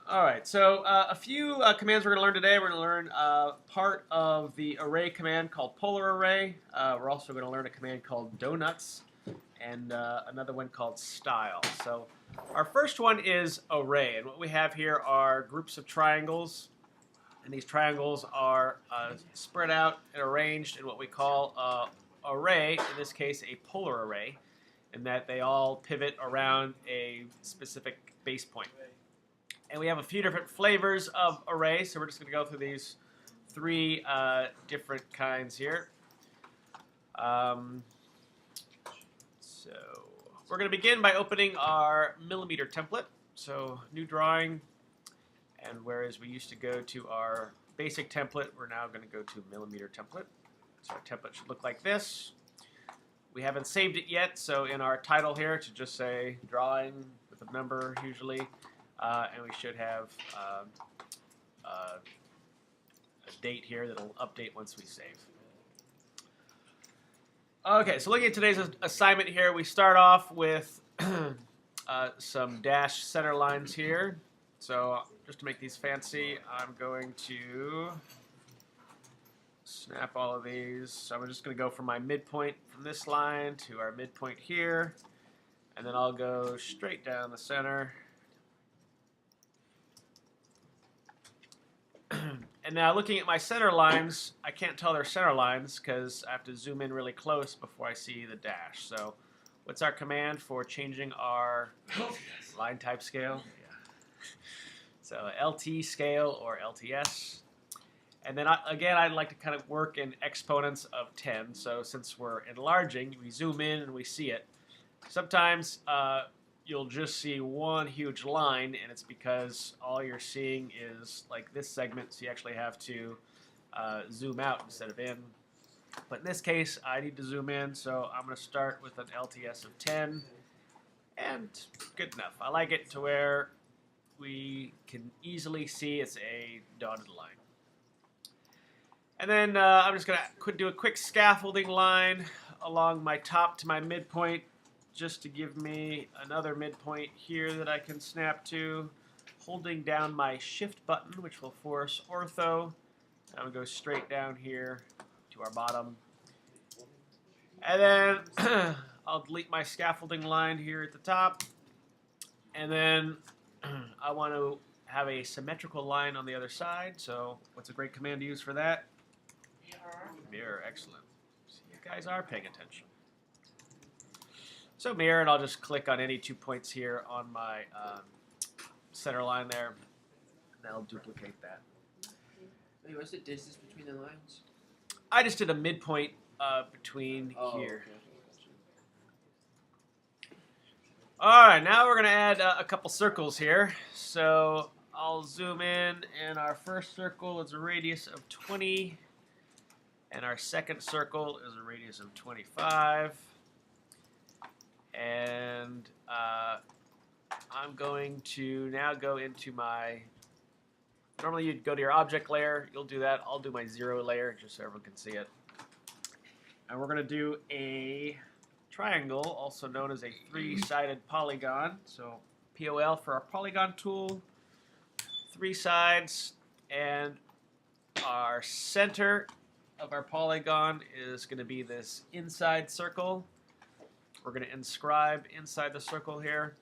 All right, so a few commands we're going to learn today. We're going to learn part of the array command called polar array. We're also going to learn a command called donuts and another one called style. So our first one is array, and what we have here are groups of triangles, and these triangles are spread out and arranged in what we call array, in this case a polar array, in that they all pivot around a specific base point. And we have a few different flavors of arrays, so we're just going to go through these three different kinds here. So we're going to begin by opening our millimeter template. So new drawing, and whereas we used to go to our basic template, we're now going to go to millimeter template. So our template should look like this. We haven't saved it yet, so in our title here, it should just say drawing with a number usually. And we should have a date here that'll update once we save. Okay, so looking at today's assignment here, we start off with some dash center lines here. So just to make these fancy, I'm going to snap all of these. So I'm just going to go from my midpoint from this line to our midpoint here, and then I'll go straight down the center. And now looking at my center lines, I can't tell they're center lines because I have to zoom in really close before I see the dash. So what's our command for changing our line type scale? Yeah. So LT scale or LTS. And then again, I'd like to kind of work in exponents of 10. So since we're enlarging, we zoom in and we see it. Sometimes you'll just see one huge line, and it's because all you're seeing is like this segment, so you actually have to zoom out instead of in. But in this case, I need to zoom in, so I'm going to start with an LTS of 10, and good enough. I like it to where we can easily see it's a dotted line. And then I'm just going to do a quick scaffolding line along my top to my midpoint, just to give me another midpoint here that I can snap to, holding down my shift button, which will force ortho. I'm going to go straight down here to our bottom. And then I'll delete my scaffolding line here at the top. And then I want to have a symmetrical line on the other side. So what's a great command to use for that? Mirror. Mirror, excellent. So you guys are paying attention. So mirror, and I'll just click on any 2 points here on my center line there, and that'll duplicate that. Wait, what's the distance between the lines? I just did a midpoint between here. Okay. All right, now we're going to add a couple circles here. So I'll zoom in, and our first circle is a radius of 20, and our second circle is a radius of 25. And I'm going to now go into my, normally you'd go to your object layer, you'll do that. I'll do my 0 layer just so everyone can see it. And we're going to do a triangle, also known as a 3-sided polygon. So POL for our polygon tool, 3 sides, and our center of our polygon is going to be this inside circle. We're going to inscribe inside the circle here.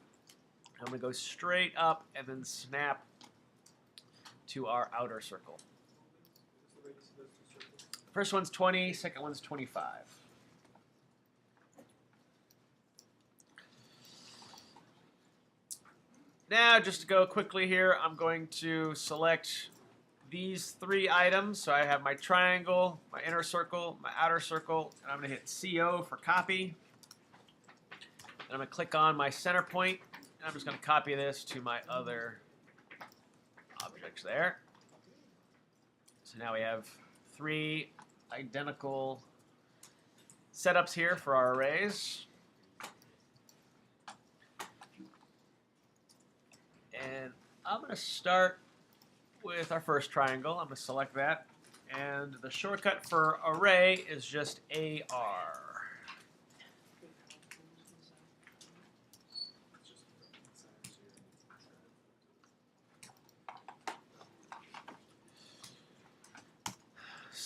I'm going to go straight up and then snap to our outer circle. First one's 20, second one's 25. Now, just to go quickly here, I'm going to select these 3 items. So I have my triangle, my inner circle, my outer circle, and I'm going to hit CO for copy. And I'm going to click on my center point, and I'm just going to copy this to my other objects there. So now we have 3 identical setups here for our arrays. And I'm going to start with our first triangle. I'm going to select that. And the shortcut for array is just AR.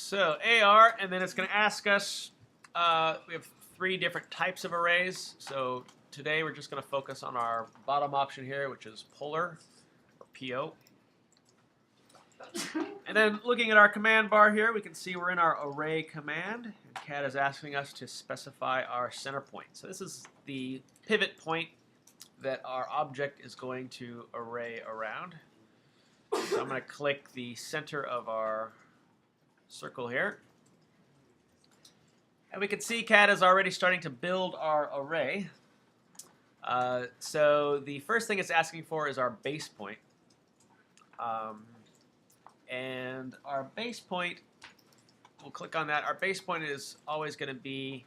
So AR, and then it's going to ask us, we have 3 different types of arrays. So today we're just going to focus on our bottom option here, which is polar, or PO. And then looking at our command bar here, we can see we're in our array command. And CAD is asking us to specify our center point. So this is the pivot point that our object is going to array around. So I'm going to click the center of our circle here. And we can see CAD is already starting to build our array. So the first thing it's asking for is our base point. And our base point, we'll click on that. Our base point is always going to be,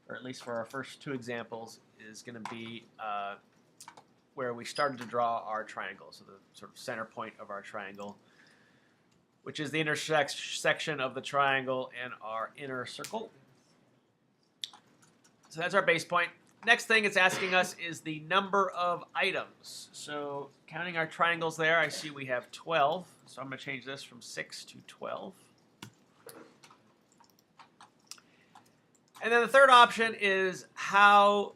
or at least for our first 2 examples, is going to be where we started to draw our triangle. So the sort of center point of our triangle, which is the intersection of the triangle and our inner circle. So that's our base point. Next thing it's asking us is the number of items. So counting our triangles there, I see we have 12. So I'm going to change this from 6 to 12. And then the third option is how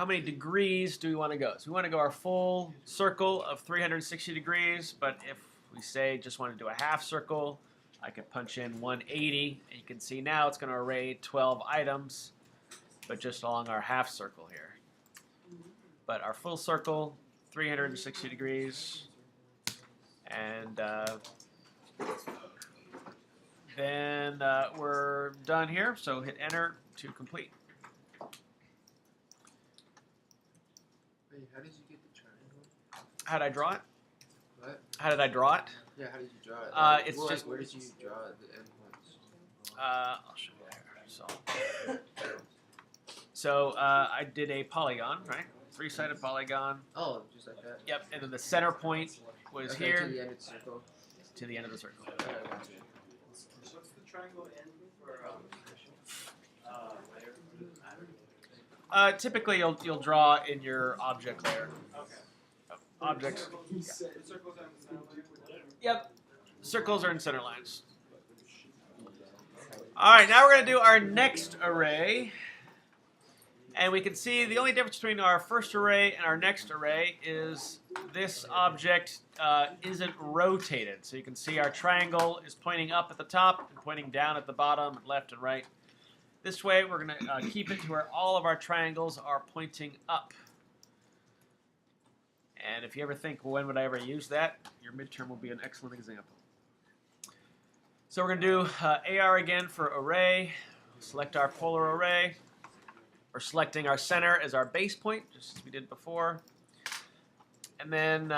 many degrees do we want to go? So we want to go our full circle of 360 degrees, but if we say just want to do a half circle, I can punch in 180, and you can see now it's going to array 12 items, but just along our half circle here. But our full circle, 360 degrees, and then we're done here, so hit enter to complete. Wait, how did you get the triangle? How did I draw it? What? How did I draw it? Yeah, how did you draw it? It's well, just. Like, where did you draw the endpoints? I'll show you here. So I did a polygon, right? 3-sided polygon. Oh, just like that. Yep, and then the center point was Okay, here to the end of the circle. to the end of the circle. Okay, gotcha. What's the triangle end for layer? Typically, you'll draw in your object layer. Okay. Objects. The circles on the center line. Yep. Circles are in center lines. All right, now we're going to do our next array. And we can see the only difference between our first array and our next array is this object isn't rotated. So you can see our triangle is pointing up at the top and pointing down at the bottom, left and right. This way, we're going to keep it to where all of our triangles are pointing up. And if you ever think, well, when would I ever use that? Your midterm will be an excellent example. So we're going to do AR again for array. Select our polar array. We're selecting our center as our base point, just as we did before. And then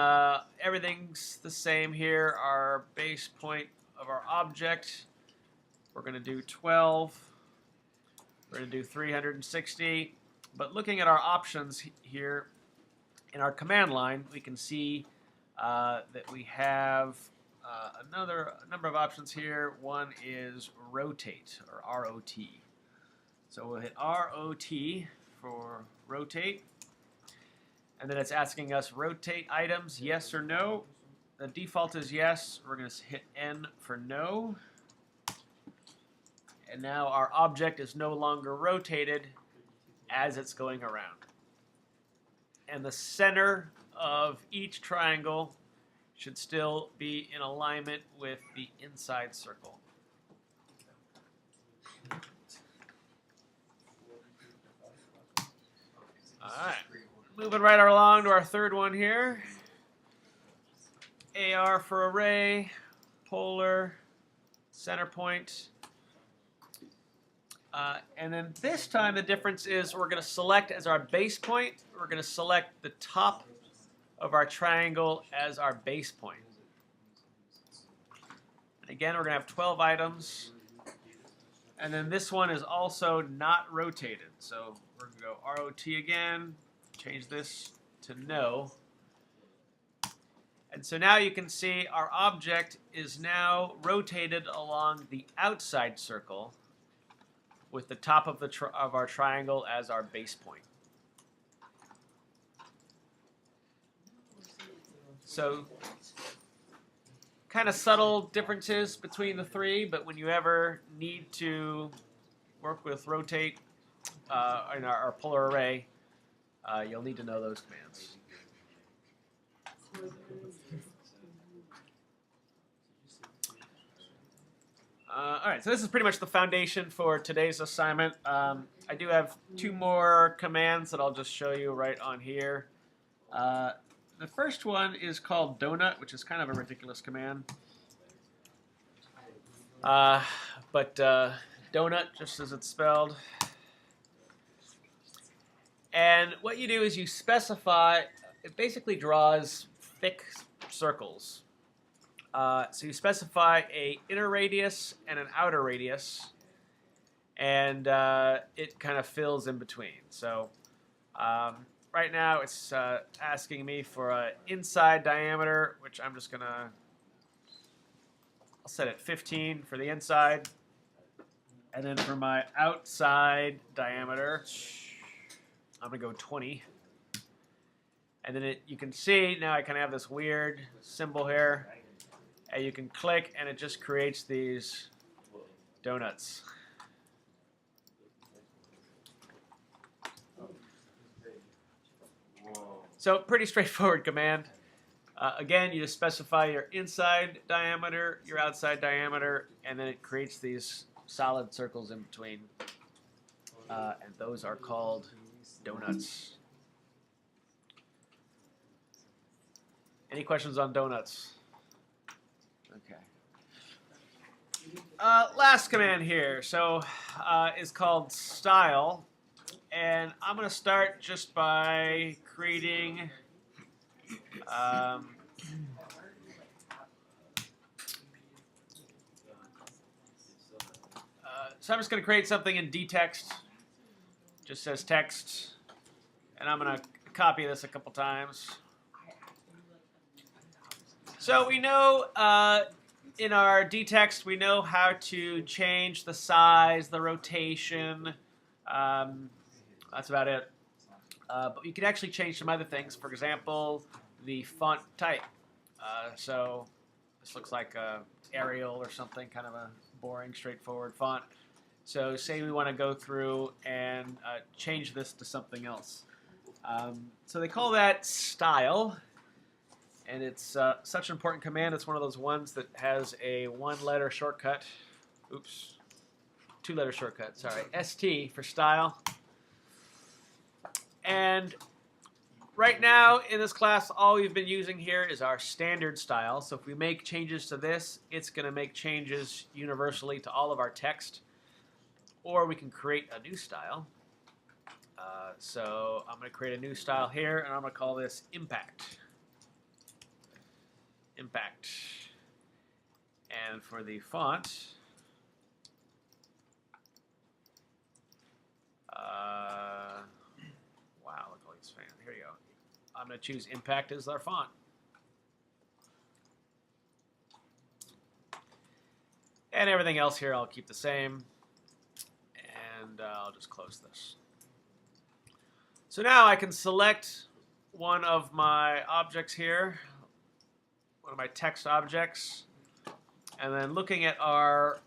everything's the same here. Our base point of our object, we're going to do 12. We're going to do 360. But looking at our options here in our command line, we can see that we have another number of options here. One is rotate, or ROT. So we'll hit ROT for rotate. And then it's asking us rotate items, yes or no. The default is yes. We're going to hit N for no. And now our object is no longer rotated as it's going around. And the center of each triangle should still be in alignment with the inside circle. Alright, moving right along to our third one here. AR for array, polar, center point. And then this time the difference is we're going to select as our base point, we're going to select the top of our triangle as our base point. And again, we're going to have 12 items. And then this one is also not rotated. So we're going to go ROT again, change this to no. And so now you can see our object is now rotated along the outside circle with the top of our triangle as our base point. So kind of subtle differences between the three, but when you ever need to work with rotate in our polar array, you'll need to know those commands. All right, so this is pretty much the foundation for today's assignment. I do have two more commands that I'll just show you right on here. The first one is called donut, which is kind of a ridiculous command. But donut, just as it's spelled. And what you do is you specify, it basically draws thick circles. So you specify a inner radius and an outer radius, and it kind of fills in between. So right now it's asking me for an inside diameter, which I'm just gonna, I'll set it 15 for the inside, and then for my outside diameter, I'm gonna go 20. And then you can see now I kind of have this weird symbol here. And you can click, and it just creates these donuts. So pretty straightforward command. Again, you just specify your inside diameter, your outside diameter, and then it creates these solid circles in between. And those are called donuts. Any questions on donuts? Okay. Last command here, so is called style, and I'm going to start just by creating so I'm just going to create something in dtext, just says text, and I'm going to copy this a couple times. So we know in our dtext, we know how to change the size, the rotation. That's about it. But you can actually change some other things. For example, the font type. So this looks like Arial or something, kind of a boring, straightforward font. So say we want to go through and change this to something else. So they call that style. And it's such an important command. It's one of those ones that has a one-letter shortcut. Oops. Two-letter shortcut, sorry. ST for style. And right now in this class, all we've been using here is our standard style. So if we make changes to this, it's going to make changes universally to all of our text. Or we can create a new style. So I'm going to create a new style here, and I'm going to call this impact. Impact. And for the font, wow, look at all these fans. Here you go. I'm going to choose Impact as our font. And everything else here I'll keep the same. And I'll just close this. So now I can select one of my objects here, one of my text objects, and then looking at our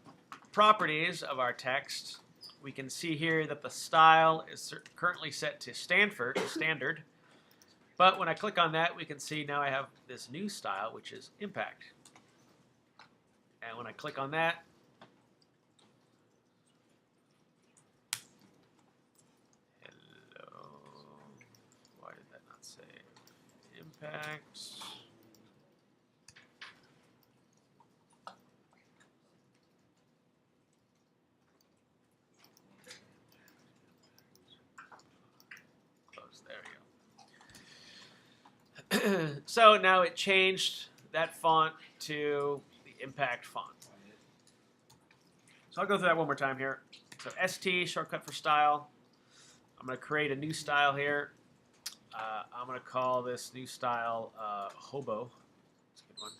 properties of our text, we can see here that the style is currently set to standard. But when I click on that, we can see now I have this new style, which is impact. And when I click on that, hello, why did that not save? Impact. So now it changed that font to the impact font. So I'll go through that one more time here. So ST, shortcut for style. I'm going to create a new style here. I'm going to call this new style Hobo. That's a good one.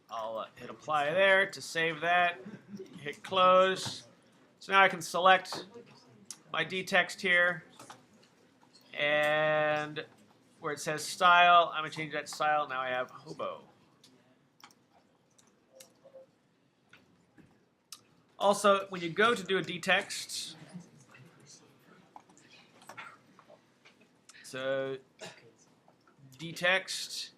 I'll hit apply there to save that, hit close. So now I can select my D-text here, and where it says style, I'm going to change that style. Now I have hobo. Also, when you go to do a D-text, so D-text,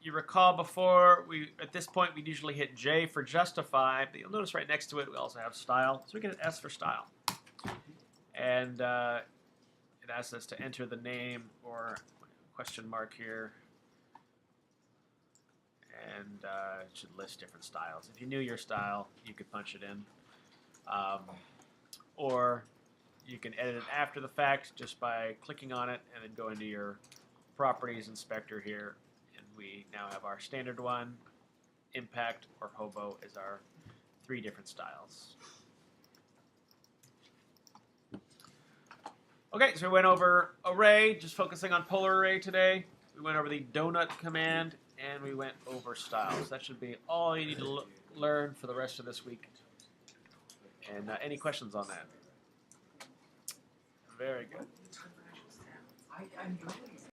you recall before, at this point we'd usually hit J for justify, but you'll notice right next to it we also have style, so we can hit S for style. And it asks us to enter the name or question mark here, and it should list different styles. If you knew your style, you could punch it in. Or you can edit it after the fact just by clicking on it and then go into your properties inspector here. And we now have our standard one, impact, or hobo as our 3 different styles. Okay, so we went over array, just focusing on polar array today. We went over the donut command, and we went over styles. That should be all you need to learn for the rest of this week. And any questions on that? Very good.